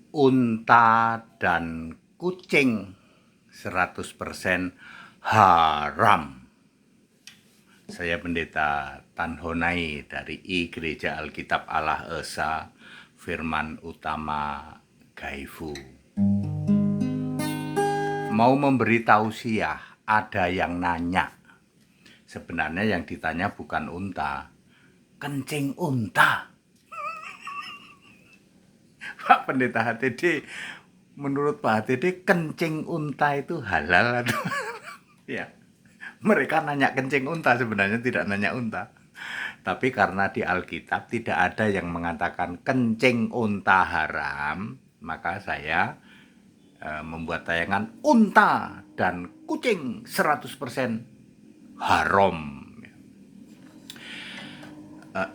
unta dan kucing 100% haram. Saya Pendeta Tan Honai dari Gereja Alkitab Allah Esa Firman Utama Gaifu. Mau memberi tausiah, ada yang nanya. Sebenarnya yang ditanya bukan unta, kencing unta. Pak Pendeta HTD, menurut Pak HTD kencing unta itu halal atau ya? Mereka nanya kencing unta, sebenarnya tidak nanya unta. Tapi karena di Alkitab tidak ada yang mengatakan kencing unta haram, maka saya membuat tayangan unta dan kucing 100% haram.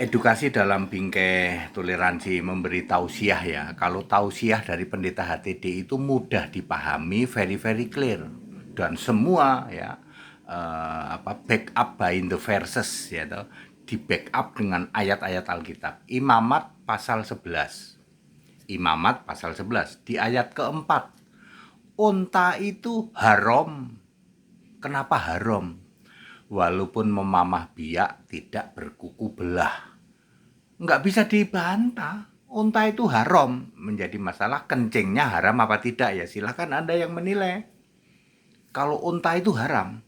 Edukasi dalam bingkai toleransi memberi tausiah ya. Kalau tausiah dari Pendeta HTD itu mudah dipahami, very clear, dan semua ya backup by the verses ya, di backup dengan ayat-ayat Alkitab. Imamat pasal 11. Imamat pasal 11 di ayat keempat. Unta itu haram. Kenapa haram? Walaupun memamah biak tidak berkuku belah. Nggak bisa dibantah. Unta itu haram. Menjadi masalah kencingnya haram apa tidak ya, silakan Anda yang menilai. Kalau unta itu haram,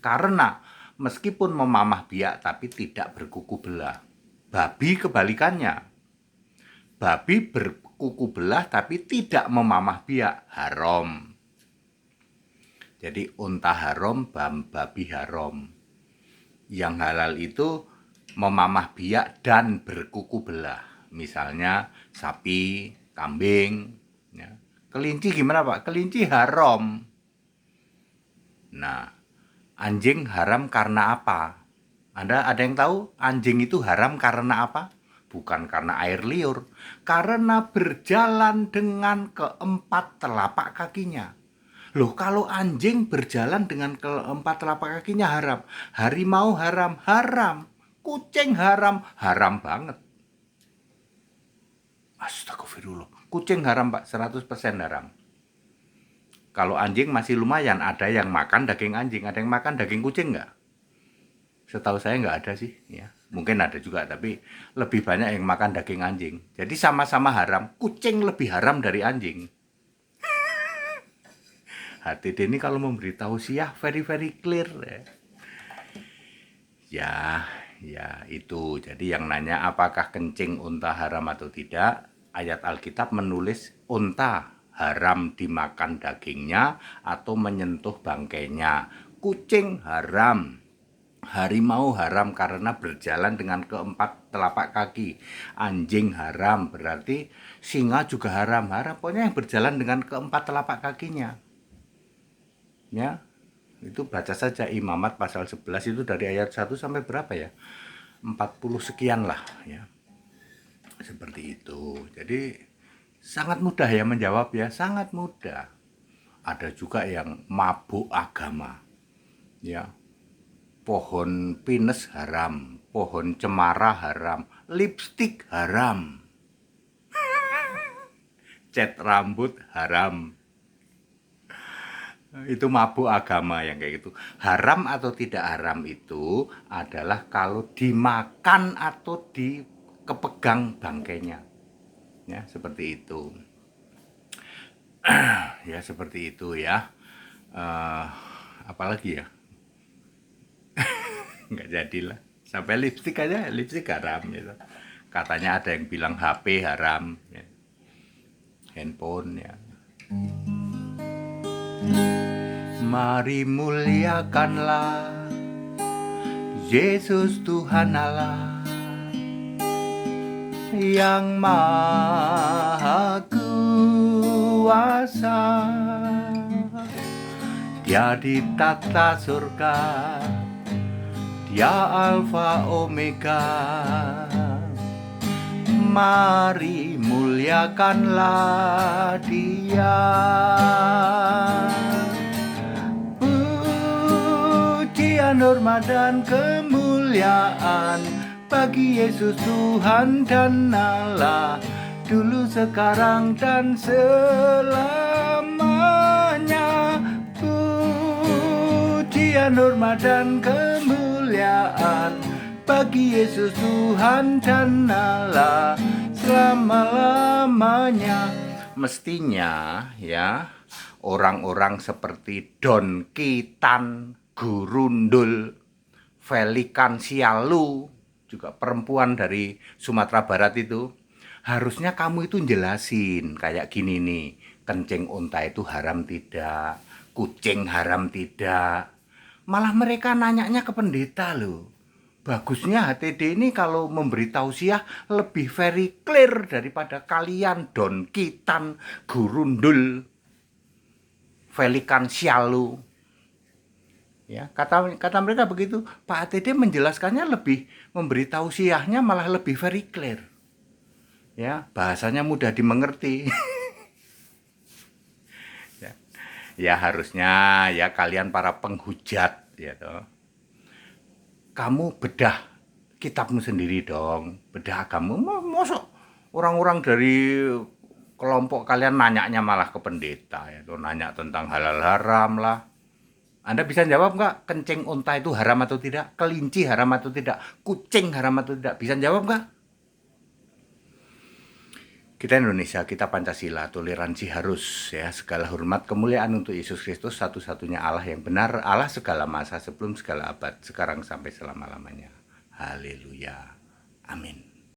karena meskipun memamah biak tapi tidak berkuku belah. Babi kebalikannya. Babi berkuku belah tapi tidak memamah biak, haram. Jadi unta haram, babi haram. Yang halal itu memamah biak dan berkuku belah. Misalnya sapi, kambing. Ya. Kelinci gimana Pak? Kelinci haram. Nah, anjing haram karena apa? Anda ada yang tahu anjing itu haram karena apa? Bukan karena air liur. Karena berjalan dengan keempat telapak kakinya. Loh, kalau anjing berjalan dengan keempat telapak kakinya haram. Harimau haram, haram. Kucing haram, haram banget. Astagfirullah. Kucing haram Pak, 100% haram. Kalau anjing masih lumayan, ada yang makan daging anjing, ada yang makan daging kucing nggak? Setahu saya nggak ada sih. Ya. Mungkin ada juga, tapi lebih banyak yang makan daging anjing. Jadi sama-sama haram, kucing lebih haram dari anjing. HTD ini kalau memberi tausiah very clear ya itu. Jadi yang nanya apakah kencing unta haram atau tidak, ayat Alkitab menulis unta haram dimakan dagingnya atau menyentuh bangkainya. Kucing haram, harimau haram karena berjalan dengan keempat telapak kaki. Anjing haram, berarti singa juga haram. Pokoknya yang berjalan dengan keempat telapak kakinya. Ya, itu baca saja Imamat pasal 11 itu dari ayat 1 sampai berapa ya? 40 sekian lah ya. Seperti itu. Jadi sangat mudah ya menjawab ya, sangat mudah. Ada juga yang mabuk agama. Ya. Pohon pinus haram, pohon cemara haram, lipstik haram. Cat rambut haram. Itu mabuk agama yang kayak gitu. Haram atau tidak haram itu adalah kalau dimakan atau dikepegang bangkainya. Ya, seperti itu. Ya, seperti itu ya. Apalagi ya? Nggak jadilah. Sampai lipstik aja, lipstik haram gitu. Katanya ada yang bilang HP haram, ya. Handphone ya. Mari muliakanlah Yesus Tuhan Allah yang maha kuasa. Dia di tata surga, Dia Alfa Omega. Mari muliakanlah Dia. Pujian, hormat dan kemuliaan bagi Yesus Tuhan dan Allah, dulu, sekarang, dan selamanya. Pujian, hormat, dan kemuliaan bagi Yesus Tuhan dan Allah selama-lamanya. Mestinya ya, orang-orang seperti Don Kitan, Gurundul, Felikan Sialu, juga perempuan dari Sumatera Barat itu, harusnya kamu itu jelasin kayak gini nih, kencing unta itu haram tidak, kucing haram tidak. Malah mereka nanyanya ke pendeta loh. Bagusnya HTD ini kalau memberi tausiah lebih very clear daripada kalian Don Kitan, Gurundul, Felikan Sialu. Ya, kata mereka begitu. Pak HTD menjelaskannya lebih, memberi tausiahnya malah lebih very clear. Ya, bahasanya mudah dimengerti. Ya harusnya ya kalian para penghujat ya toh, kamu bedah kitabmu sendiri dong, bedah agama. Mosok orang-orang dari kelompok kalian nanyanya malah ke pendeta ya toh, nanya tentang halal haram lah. Anda bisa jawab nggak, kencing unta itu haram atau tidak, kelinci haram atau tidak, kucing haram atau tidak? Bisa jawab nggak? Kita Indonesia, kita Pancasila, toleransi harus ya, segala hormat kemuliaan untuk Yesus Kristus, satu-satunya Allah yang benar, Allah segala masa, sebelum segala abad, sekarang sampai selama-lamanya. Haleluya. Amin.